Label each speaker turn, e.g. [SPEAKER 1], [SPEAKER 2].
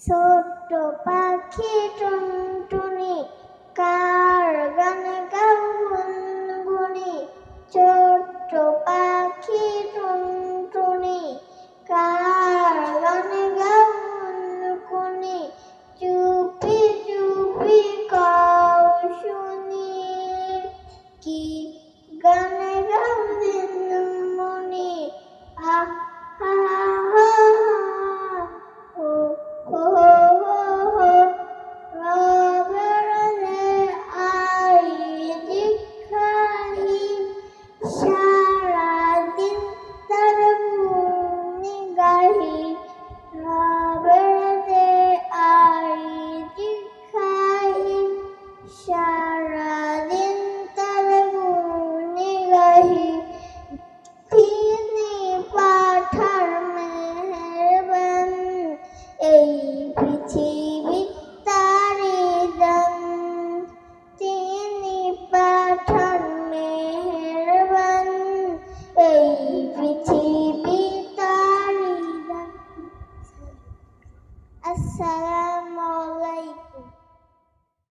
[SPEAKER 1] ছোট্ট পাখি টুনটুনি কার গান গাও গুনগুনি। ছোট্ট পাখি টুনটুনি কার গান গাও গুনগুনি। চুপি চুপি গাও শুনি, কি গান গাও দিনমণি। আহ হা হা হো হো হো হো। রবরে আই দিখাই, সারাদিন তার গুনি গাহি। রবরে আই দিখাই, সারাদিন তার গুনি গাহি। তিনি পাঠার মেহেরবান, এই পৃথিবী তারি দান। তিনি পাঠান মেহেরবান, এই পৃথিবী তারি দান। আসসালাম।